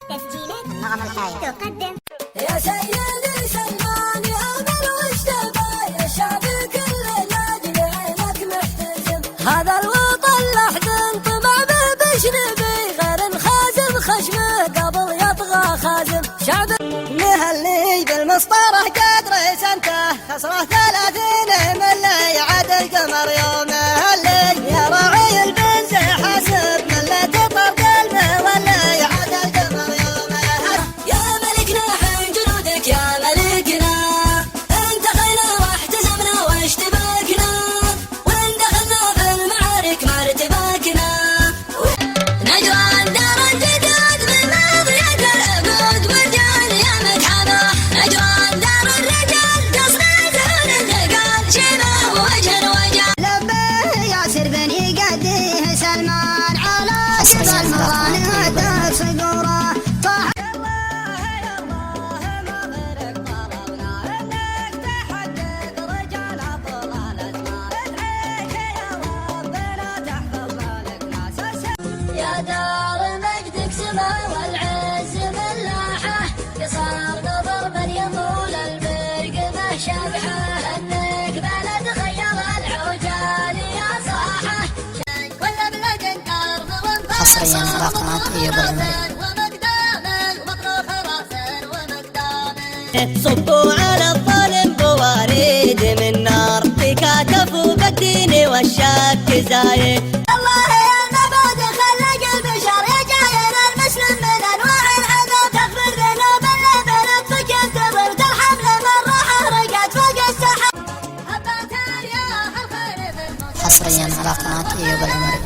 تسجيلات نغم الحياة تقدم يا سيدي سلمان يا من واشتبى يا شعب كل لاجل عينك محتزم هذا الوطن لحد طمع به بشنبي غير خازم خشمه قبل يطغى خازم شعب مهلي بالمسطرة قدر سنته خسره 30 من اللي عاد القمر يومه اللي يا راعي البنز حاسب من لا تطرد المولى يعاد القمر يومه يا ملكنا حين جنودك يا ملكنا انتقينا واحتزمنا واشتبكنا وان دخلنا في المعارك ما ارتبكنا نجوان دار الجداد من ماضية العقود والجان يا متحمى نجوان دار الرجال تصنيفون الثقال شبه وجه وجه لبه ياسر بني قديه سلمان على شبه الموانئ ودك صدوره يا دار مجدك سما والعز ملاحة يصار نظر من يطول البرق ما شبحه انك بلد خير العجال يا صاحة كل بلد ارض حصريا على قناة أيوب العمري. صبوا على الظالم بواريد من نار تكاتفوا بالدين والشك زايد الله يا النبات خلق البشر يا جاير المسلم من انواع العذاب تغفر ذنوب اللي بلد فك انتظر الحمل من روحه رقت فوق السحاب هبات الرياح الخير في الموت حصريا على قناة أيوب العمري.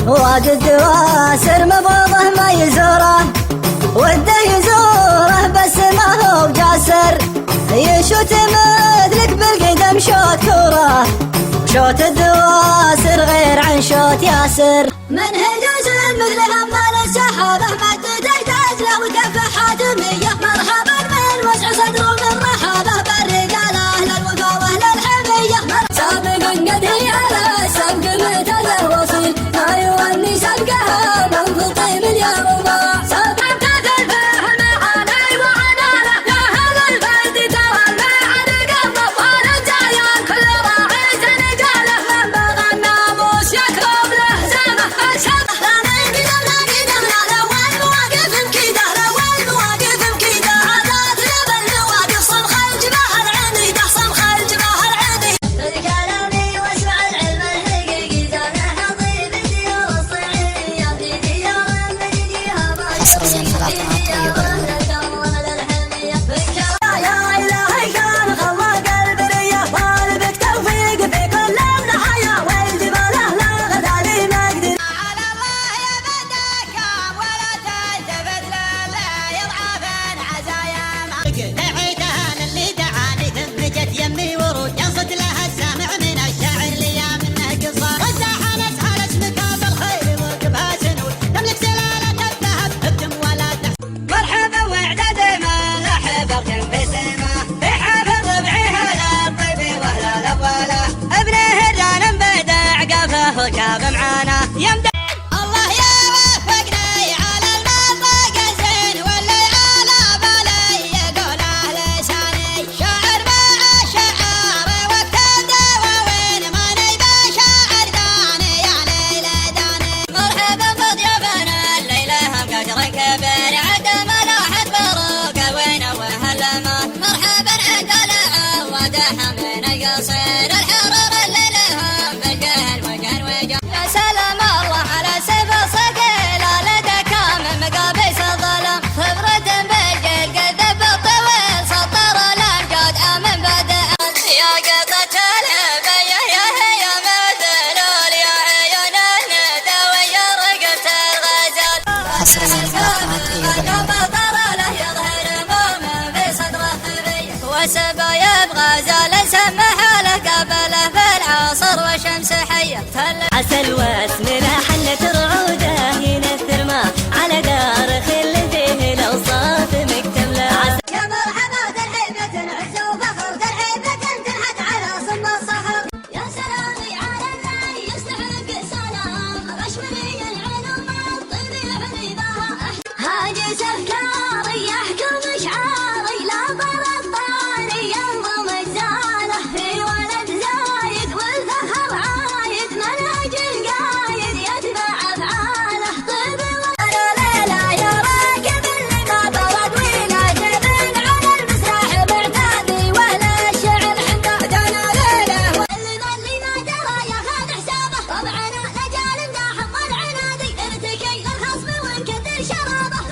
واجد واسر مبغضه ما يزوره وده يزوره بس ما هو جاسر يشوت مثلك بالقدم شوت كوره شوت الدواسر غير عن شوت ياسر منهج مثل همال السحابه مدد يحتاج له وكف حاتميه مرحبا من وسع صدره من رحابه بالرجاله للوفا واهل الحميه سابق قد هي على سبق مثل وصيل ما يوني سبقها من فطيم اليوم سبق كثر فهم علي وعلى له هذا البلد ترى المعد قلب وانا جايا كل راعي سنقاله من بغى الناموس يكرم له زمه الشبه لا قدم لا الاول مواقف مكيده الاول مواقف مكيده عادات لبن مواقف صمخ الجباه العنيده صمخ الجباه العنيده رجالني واسمع العلم الحقيقي زانه حظي بالديار الصعيديه في ديار مجديها حصريا على قناة أيوب العمري. يا إلهي كان خلاق البرية طالبك توفيق في كل النحايا والجبال أهلا غدالي مقدر على الله يا بدك ولا تلتفت لا يضعف عزايا دعيتها للي دعاني ثم جت يمي ورود ينصت لها السامع من الشاعر لي منه قصار وزاحنت على اسمك بالخير وكبها سنود تملك سلالة الذهب ابتم ولا تحت مرحبا واعداد ما لحب اختم بسمه بحافظ ربعيها للطيب واهل الاوله ابن هران بدع قفه وجاب معانا يمدح الله يا وفقني على المنطقه زين واللي على بالي يقوله لساني شاعر مع الشعار وقت الدواوين ماني بشاعر داني يا ليلى داني مرحبا بضيوفنا الليله هم قدر كبير عد ملاحظ بروق وين وهلما مرحبا عند العواد حملنا القصير الحرر اللي لهم بالقهر وجن وجن يا سلام الله على سيف الصقيل لدى كامل مقابيس الظلام خبرة بالجيل قد بالطويل سطر الامجاد امن بدع يا قطة الهبية يا هي مثل اليعين الدنيا عسل واسمنا حلت رعوده ينثر ما على دار خل فيه الاوصاف مكتمله. يا مرحبا ترحيبة عز وفخر ترحيبة تنحت على صم الصخر. يا سلامي على الذي يصلح لك سلام رشمني العلوم الطيب يعلي بها هاجس افكاري يحكم شعاري لا ضرب طاري ينظم الزانه في ولد زايد والفخر عايد منهج القايد يتبع افعاله طيب انا ليله يا راكب اللي ما برد ولا جبن على المسرح معتادي ولا الشعر حمد انا ليله واللي ما جرى ياخذ حسابه طبعا رجال داحم العنادي ارتكي الخصم وانكدر شرابه.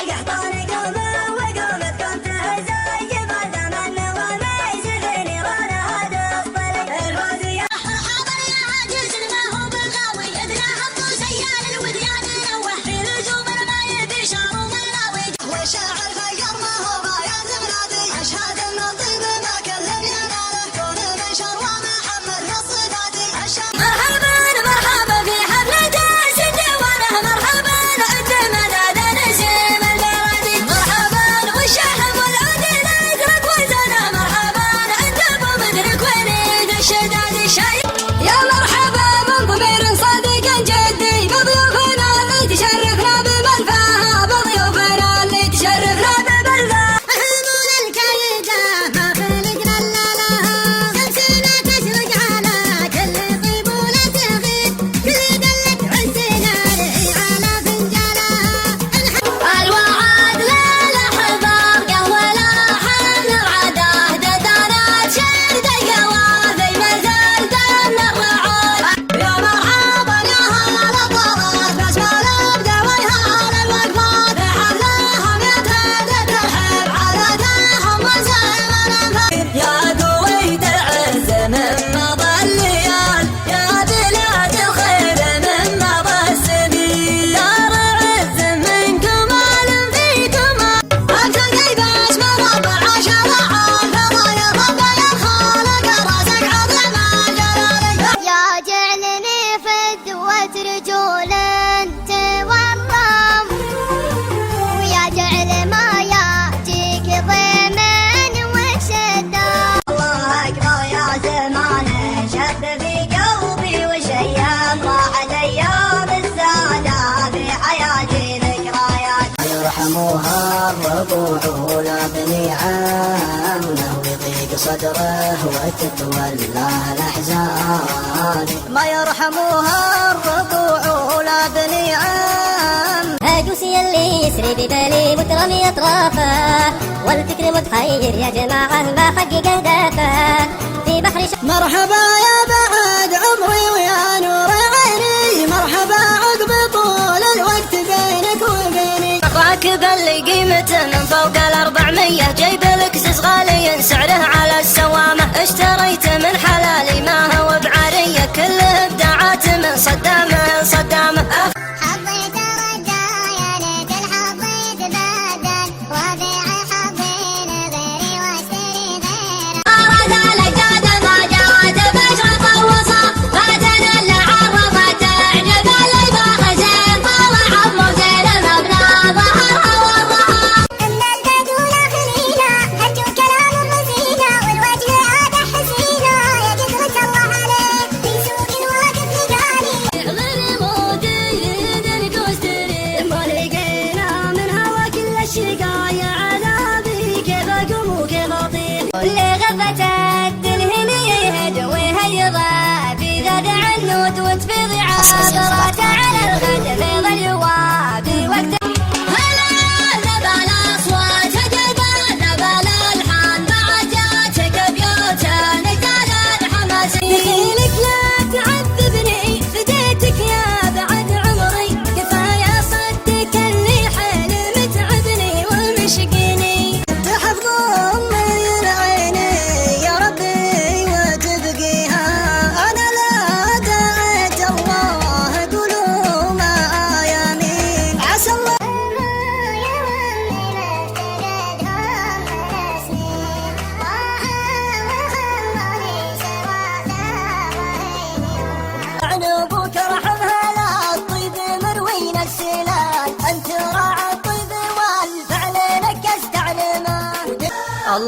قحطاني قومه وقومت قومته زي ما زمن وما يشغلني وانا هذا اصطلي الفوزية حاضر يا عاجز ما هو بالغاوي ادنى حطوا سيال الوديان نوح في لزوم ما يبي شعر وملاوي والشاعر غير ما هو بايع زغنادي اشهد ان الطيب ما كلم يناله كون من شر محمد الصفاتي. مرحبا مرحبا في حفلة سندي وانا مرحبا عد منادى نسيم البلدي مرحبا والشحم والعود نترك وزنا مرحبا عند ابو مدرك وليد الشدادي شايف. يا مرحبا من ضمير صادق جدي بضيوفنا اللي تشرفنا بملفاها بضيوفنا اللي تشرفنا بملفاها. حمول الكيدة ما خلقنا الا لها شمسنا تشرق على كل طيبولة تغيب كل دلة عزنا رعي على فنجانها. الوعد ليلة حضار قهوة لاحن العداه ددانات شرد القوافي مازال دم الرعود. يا مرحبا يا هلا الطرات بس ما نبدا ويهال الوقفات بحفلهم يتهدد الحب على داهم وزين الانفاق. يا قويت العز من مضى الليال يا بلاد الخير من مضى السبيل دار عز منكم عالم فيكم وقت القيباش من رب العشر عام فضايا ربي الخالق راسك عظيم الجلال. يا جعلني فدوة رجول تورم ويا جعل ما ياتيك ضمن وشدة. الله اكبر يا زمان شب في قلبي وشيم راحت ايام السادة في حياتي ذكريات. يرحموها الربوع ولا بني عامه ويضيق صدره وتتولاه الاحزان. ما يرحموها الربوع ولا بني عام هاجوسي اللي يسري ببالي مترمي اطرافه والفكر متحير يا جماعه ما حقق اهدافه في بحر مرحبا يا بعد عمري ويا نور عيني مرحبا عقب طول الوقت بينك وبيني. راكب اللي قيمته من فوق 400 جايب لكسس غالي سعره على السوامة اشتريته من حلالي ما هو بعارية كله ابداعات من صدامه صدامه. حظيت رجايا ليت الحظيت بدل وبيع حظي لغيري واشتري غيره. رزال الجاد ما جوات بشرط وصف فاتنا اللي عرفت اعجب اللي باخزين طلع عمو زين مبنى ظهرها والظهر. أما البدول خلينا هجوا كلام الرزينة والوجه عاد حسينة يا قدرة الله عليك في سوق الواقف لقاني.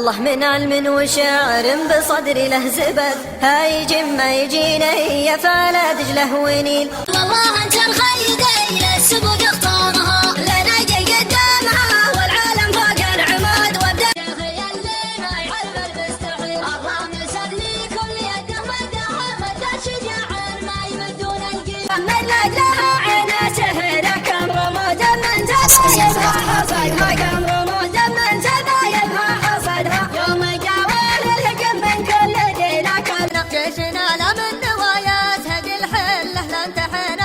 الله من علم وشعر بصدري له زبد، هاي جمة يجينا هي فلا دجله ونيل. والله انت الخيد الى السبق اخطانها لنا جي قدامها والعالم فوق العماد وابدا اللي ما يحب المستحيل الله مسلي كل يده مدها مدى شجاع ما يمدون القيل من لها عينه سهله كم رماد من تبايبها حصدها كم رماد من تبايبها حصدها يوم جاول الهجم من كل دينا كل جيشنا لا من نوايا تهدي الحله لا انتحنا